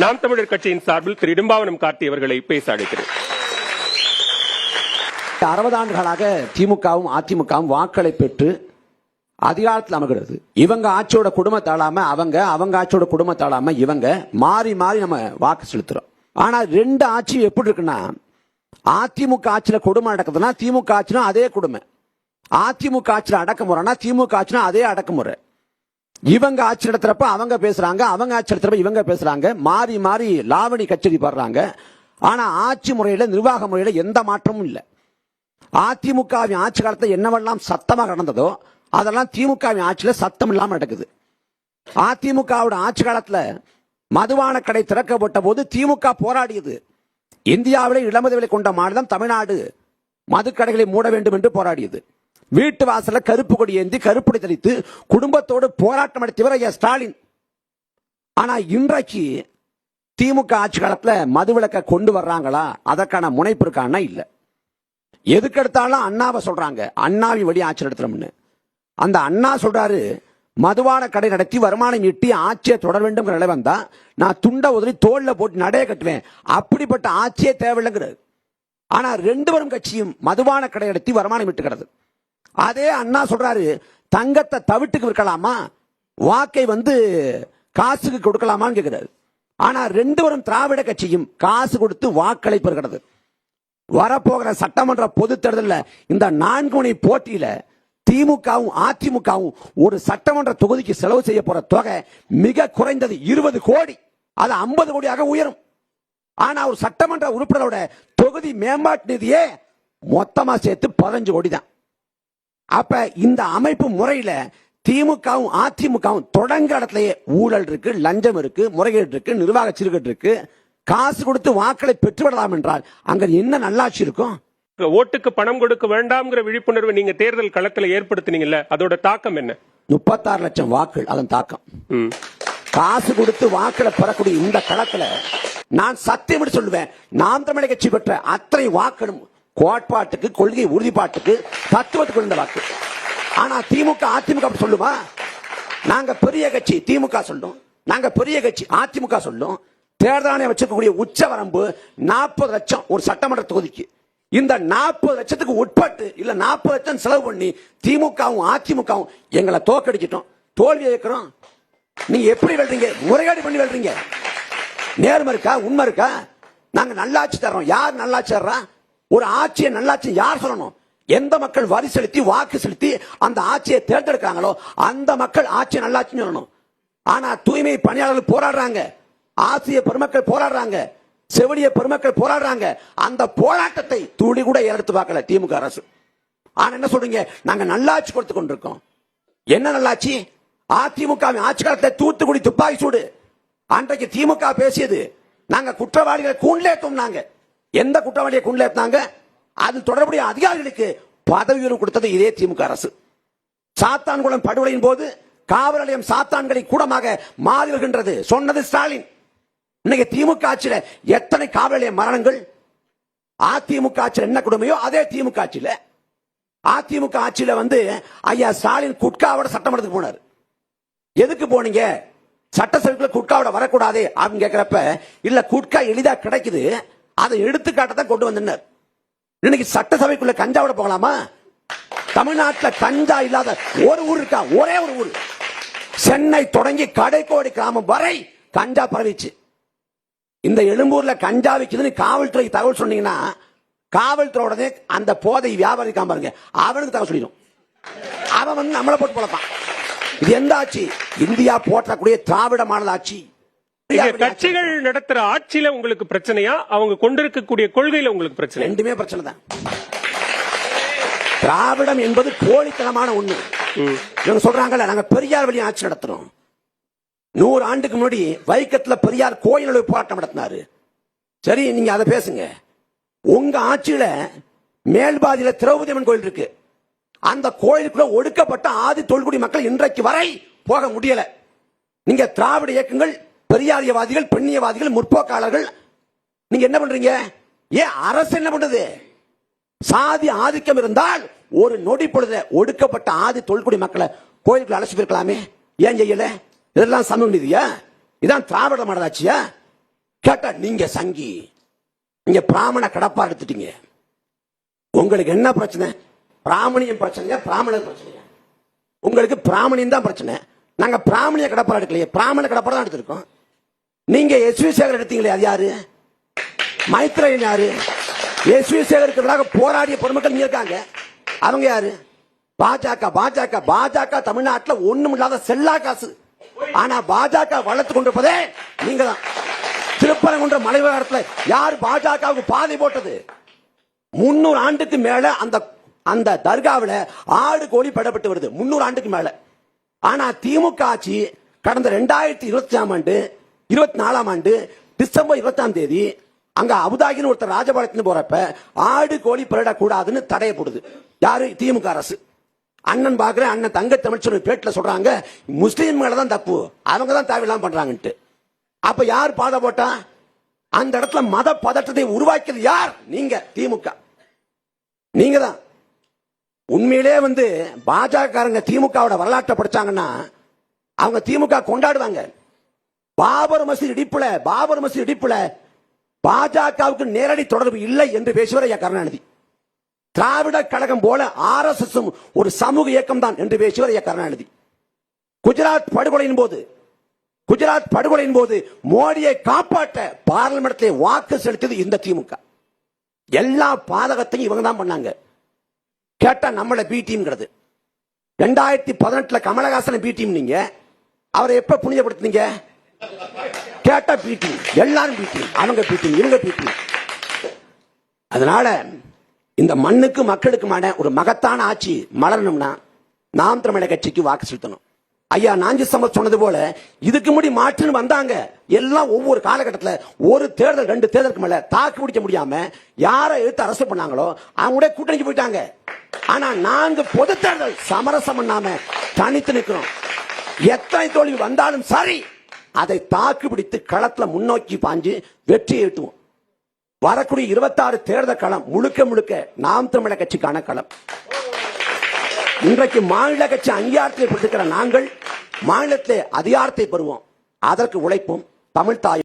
நாம் தமிழர் கட்சியின் சார்பில் திரு இடும்பாவனம் கார்த்தி அவர்களை பேச அழைக்கிறேன். 60 ஆண்டுகளாக திமுகவும் அதிமுகவும் வாக்களை பெற்று அதிகாரத்தில் அமர்கிறது. இவங்க ஆட்சியோட குடும்பம் தாழாம அவங்க ஆட்சியோட குடும்பம் தாழாம இவங்க மாறி மாறி நம்ம வாக்கு செலுத்துறோம். ஆனா ரெண்டு ஆட்சியும் எப்படி இருக்குன்னா, அதிமுக ஆட்சியில கொடுமை நடக்குதுன்னா திமுக ஆட்சினா அதே கொடுமை, அதிமுக ஆட்சியில அடக்குமுறைனா திமுக ஆட்சினா அதே அடக்குமுறை. இவங்க ஆட்சி நடத்துறப்ப அவங்க பேசுறாங்க, அவங்க ஆட்சி நடத்துறப்ப இவங்க பேசுறாங்க, மாறி மாறி லாவணி கச்சேரி பாடுறாங்க. ஆனா ஆட்சி முறையில நிர்வாக முறையில எந்த மாற்றமும் இல்லை. அதிமுகவின் ஆட்சி காலத்தில் என்னவெல்லாம் சத்தமாக நடந்ததோ அதெல்லாம் திமுகவின் ஆட்சியில சத்தம் இல்லாம நடக்குது. அதிமுகவோட ஆட்சி காலத்துல மதுபான கடை திறக்கப்பட்ட போது திமுக போராடியது. இந்தியாவிலே இளமது விலை கொண்ட மாநிலம் தமிழ்நாடு, மதுக்கடைகளை மூட வேண்டும் என்று போராடியது. வீட்டு வாசல கருப்பு கொடி ஏந்தி கருப்பொடி தெளித்து குடும்பத்தோடு போராட்டம் நடத்தியவர் ஐயா ஸ்டாலின். ஆனா இன்றைக்கு திமுக ஆட்சி காலத்துல மதுவிலக்கை கொண்டு வர்றாங்களா? அதற்கான முனைப்பு இருக்கானா? இல்ல. எதுக்கெடுத்தாலும் அண்ணாவை சொல்றாங்க, அண்ணாவின் வழி ஆட்சி நடத்துறோம்னு. அந்த அண்ணா சொல்றாரு, மதுபான கடை நடத்தி வருமானம் ஈட்டி ஆட்சியை தொடர வேண்டும் நிலை வந்தா நான் துண்ட உதறி தோல்ல போட்டு நடைய கட்டுவேன், அப்படிப்பட்ட ஆட்சியே தேவையில்லைங்கிறது. ஆனா ரெண்டு வரும் கட்சியும் மதுபான கடை நடத்தி வருமானம் ஈட்டுகிறது. அதே அண்ணா சொல்றாரு, தங்கத்தை தவிட்டுக்கு விற்கலாமா, வாக்கை காசுக்கு கொடுக்கலாமான்னு கேட்கிறாரு. ஆனா ரெண்டு வரும் திராவிட கட்சியும் காசு கொடுத்து வாக்களை பெறுகிறது. வரப்போகிற சட்டமன்ற பொது தேர்தலில் இந்த 4 முனை போட்டியில திமுகவும் அதிமுகவும் ஒரு சட்டமன்ற தொகுதிக்கு செலவு செய்ய போற தொகை மிக குறைந்தது 20 கோடி, அது 50 கோடியாக உயரும். ஆனா ஒரு சட்டமன்ற உறுப்பினரோட தொகுதி மேம்பாட்டு நிதியே மொத்தமா சேர்த்து 15 கோடி தான். அப்ப இந்த அமைப்பு முறையில திமுகவும் அதிமுகவும் தொடங்க இடத்திலேயே ஊழல் இருக்கு, லஞ்சம் இருக்கு, முறைகேடு இருக்கு, நிர்வாக சீர்கேடு இருக்கு. காசு கொடுத்து வாக்களை பெற்றுவிடலாம் என்றால் அங்க என்ன நல்லாட்சி இருக்கும்? ஓட்டுக்கு பணம் கொடுக்க வேண்டாம்ங்கிற விழிப்புணர்வு நீங்க தேர்தல் களத்துல ஏற்படுத்தினீங்கல்ல, அதோட தாக்கம் என்ன? 36 லட்சம் வாக்குகள் அதன் தாக்கம். காசு கொடுத்து வாக்களை பெறக்கூடிய இந்த களத்துல நான் சத்தியம் சொல்லுவேன், நாம் தமிழர் கட்சி பெற்ற அத்தனை வாக்களும் கோட்பாட்டுக்கு, கொள்கை உறுதிப்பாட்டுக்கு, தத்துவத்துக்கு இருந்த வாக்கு. ஆனா திமுக அதிமுக சொல்லுமா? நாங்க பெரிய கட்சி திமுக சொல்லும், நாங்க பெரிய கட்சி அதிமுக சொல்லும். தேர்தல் வச்சிருக்கக்கூடிய உச்ச வரம்பு 40 லட்சம் ஒரு சட்டமன்ற தொகுதிக்கு. இந்த 40 லட்சத்துக்கு உட்பட்டு இல்ல 40 லட்சம் செலவு பண்ணி திமுகவும் அதிமுகவும் எங்களை தோக்கடிச்சிட்டோம், தோல்வி இருக்கிறோம். நீங்க எப்படி வெல்றீங்க? முறைகேடு பண்ணி வெல்றீங்க. நேர்மை இருக்கா? உண்மை இருக்கா? நாங்க நல்லாட்சி தர்றோம். யார் நல்லாட்சி தர்றா? ஒரு ஆட்சியை நல்லாட்சி யார் சொல்லணும்? எந்த மக்கள் வரி செலுத்தி வாக்கு செலுத்தி அந்த ஆட்சியை தேர்ந்தெடுக்கிறாங்களோ அந்த மக்கள் ஆட்சியை நல்லாட்சி சொல்லணும். ஆனா தூய்மை பணியாளர்கள் போராடுறாங்க, ஆசிரியர் பெருமக்கள் போராடுறாங்க, செவிலிய பெருமக்கள் போராடுறாங்க. அந்த போராட்டத்தை துளி கூட எடுத்து பார்க்கல திமுக அரசு. ஆனா என்ன சொல்றீங்க? நாங்க நல்லாட்சி கொடுத்து கொண்டிருக்கோம். என்ன நல்லாட்சி? அதிமுக ஆட்சி காலத்தை தூத்துக்குடி துப்பாக்கி சூடு. அன்றைக்கு திமுக பேசியது, நாங்க குற்றவாளிகளை கூண்டேத்தோம்னாங்க. எந்த குற்றவாளியை கூண்டேத்தாங்க? அது தொடர்புடைய அதிகாரிகளுக்கு பதவி உயர்வு கொடுத்தது இதே திமுக அரசு. சாத்தான்குளம் படுகொலையின் போது காவல் நிலையம் சாத்தான்களை கூடமாக மாறி வருகின்றது சொன்னது ஸ்டாலின். இன்னைக்கு திமுக ஆட்சியில எத்தனை காவல் நிலைய மரணங்கள்? அதிமுக ஆட்சியில் என்ன கொடுமையோ அதே திமுக ஆட்சியில. அதிமுக ஆட்சியில ஐயா ஸ்டாலின் குட்காவோட சட்டமன்றத்துக்கு போனார். எதுக்கு போனீங்க? சட்டசபைக்குள்ள குட்காவோட வரக்கூடாது அப்படின்னு கேட்கிறப்ப, இல்ல குட்கா எளிதா கிடைக்குது, அதை எடுத்துக்காட்டத்தான் கொண்டு வந்தனர். இன்னைக்கு சட்டசபைக்குள்ள கஞ்சாவோட போகலாமா? தமிழ்நாட்டில் கஞ்சா இல்லாத ஒரு ஊர் இருக்கா? ஒரே ஒரு ஊர். சென்னை தொடங்கி கடைக்கோடி கிராமம் வரை கஞ்சா பரவிச்சு. இந்த எழும்பூர்ல கஞ்சா விற்குதுன்னு காவல்துறை தகவல் சொன்னீங்கன்னா, காவல்துறையோட அந்த போதை வியாபாரி பாருங்க, அவனுக்கு தகவல் சொல்லிடும். அவன் நம்மளை போட்டு போலப்பான். இது எந்த ஆட்சி? இந்தியா போற்றக்கூடிய திராவிட மாடல் ஆட்சி. கட்சிகள் நடத்துற ஆட்சியில உங்களுக்கு பிரச்சனையா, அவங்க கொண்டிருக்கக்கூடிய கொள்கையில உங்களுக்கு பிரச்சனை? ரெண்டுமே பிரச்சனை தான். திராவிடம் என்பது போலித்தனமான ஒண்ணு. இவங்க சொல்றாங்கல்ல, நாங்க பெரியார் வழி ஆட்சி நடத்துறோம். 100 ஆண்டுக்கு முன்னாடி வைக்கத்துல பெரியார் கோயில் போராட்டம் நடத்தினாரு. சரி, நீங்க அதை பேசுங்க. உங்க ஆட்சியில மேல்பாதியில திரௌபதி அம்மன் கோயில் இருக்கு. அந்த கோயிலுக்குள்ள ஒடுக்கப்பட்ட ஆதி தொல்குடி மக்கள் இன்றைக்கு வரை போக முடியல. நீங்க திராவிட இயக்கங்கள், பெரியாரியவாதிகள், பெண்ணியவாதிகள், முற்போக்காளர்கள், நீங்க என்ன பண்றீங்க? ஏன் அரசு என்ன பண்றது? சாதி ஆதிக்கம் இருந்தால் ஒரு நொடி பொழுது ஒடுக்கப்பட்ட ஆதி தொல்குடி மக்களை கோயிலுக்கு அழைச்சி போயிருக்கலாமே, ஏன் செய்யல? இதெல்லாம் சமூக நீதியா? இதான் திராவிட மாடலாட்சியா? கேட்டா நீங்க சங்கி, நீங்க பிராமண கடப்பா எடுத்துட்டீங்க. உங்களுக்கு என்ன பிரச்சனை? பிராமணியம் பிரச்சனையா பிராமணர் பிரச்சனையா? உங்களுக்கு பிராமணியம் தான் பிரச்சனை. நாங்க பிராமணிய கடப்பா எடுக்கலையே, பிராமண கடப்பா தான் எடுத்திருக்கோம். நீங்க எஸ் வி சேகர் எடுத்தீங்களே, அது யாரு? மைத்ரேயன் யாரு? எஸ் வி சேகருக்கு எதிராக போராடிய பொதுமக்கள் இங்க இருக்காங்க. அவங்க யாரு? பாஜக. பாஜக பாஜக தமிழ்நாட்டில் ஒண்ணும் இல்லாத செல்லா காசு. ஆனா பாஜக வளர்த்து கொண்டிருப்பதே நீங்க தான். திருப்பரங்குன்ற மலைவாரத்தில் யார் பாஜகவுக்கு பாதை போட்டது? 300 ஆண்டுக்கு மேல அந்த தர்காவில் ஆடு கோழி படப்பட்டு வருது. 300 ஆண்டுக்கு மேல. ஆனா திமுக ஆட்சி கடந்த 2024 ஆண்டு 24 ஆண்டு டிசம்பர் 20ஆம் தேதி அங்க அபுதாகின்னு ஒருத்தர் ராஜபாளையத்துல போறப்ப ஆடு கோழி பரடக்கூடாதுன்னு தடைய போடுது. யாரு? திமுக அரசு. அண்ணன் பாக்குறேன், அண்ணன் தங்க தமிழ்ச்சொல் பேட்டில சொல்றாங்க முஸ்லீம் மேலதான் தப்பு, அவங்க தான் தேவையில்லாம பண்றாங்கன்ட்டு. அப்ப யார் பாதை போட்டா? அந்த இடத்துல மத பதற்றத்தை உருவாக்கியது யார்? நீங்க, திமுக. நீங்க தான். உண்மையிலே பாஜக திமுக வரலாற்றை படிச்சாங்கன்னா அவங்க திமுக கொண்டாடுவாங்க. பாபர் மசீது இடிப்புல பாஜகவுக்கு நேரடி தொடர்பு இல்லை என்று பேசுவார் ஐயா கருணாநிதி. திராவிட கழகம் போல RSS ஒரு சமூக இயக்கம் தான் என்று பேசுவார் ஐயா கருணாநிதி. குஜராத் படுகொலையின் போது மோடியை காப்பாற்ற பார்லிமெண்ட்ல வாக்கு செலுத்தியது இந்த திமுக. எல்லா பாதகத்தையும் இவங்க தான் பண்ணாங்க. கேட்டா நம்மள B team. 2018 Kamal Haasan B team. நீங்க அவரை எப்ப புனிதப்படுத்தினீங்க? கேட்டா பி டீம். எல்லாரும் பி டீம். அவங்க பி டீம், இவங்க பி டீம். அதனால இந்த மண்ணுக்கு மக்களுக்குமான ஒரு மகத்தான ஆட்சி மலரணும்னா நாம் தமிழர் கட்சிக்கு வாக்கு செலுத்தணும். ஐயா நாஞ்சி சம்பத் சொன்னது போல இதுக்கு முடி மாற்றுன்னு வந்தாங்க. எல்லாம் ஒவ்வொரு காலகட்டத்தில் ஒரு தேர்தல் 2 தேர்தலுக்கு மேல தாக்கு பிடிக்க முடியாம யாரை எடுத்து அரசு பண்ணாங்களோ அவங்க கூட்டணிக்கு போயிட்டாங்க. ஆனா நாங்க பொது தேர்தல் சமரசம் பண்ணாம தனித்து நிற்கிறோம். எத்தனை தோல்வி வந்தாலும் சரி அதை தாக்கு பிடித்து களத்துல முன்னோக்கி பாஞ்சு வெற்றியை எட்டுவோம். வரக்கூடிய 26 தேர்தல் களம் முழுக்க நாம் தமிழர் கட்சிக்கான களம். இன்றைக்கு மாநில கட்சி அங்கீகாரத்தை பெற்றிருக்கிற நாங்கள் மாநிலத்திலே அதிகாரத்தை பெறுவோம். அதற்கு உழைப்போம். தமிழ் தாய்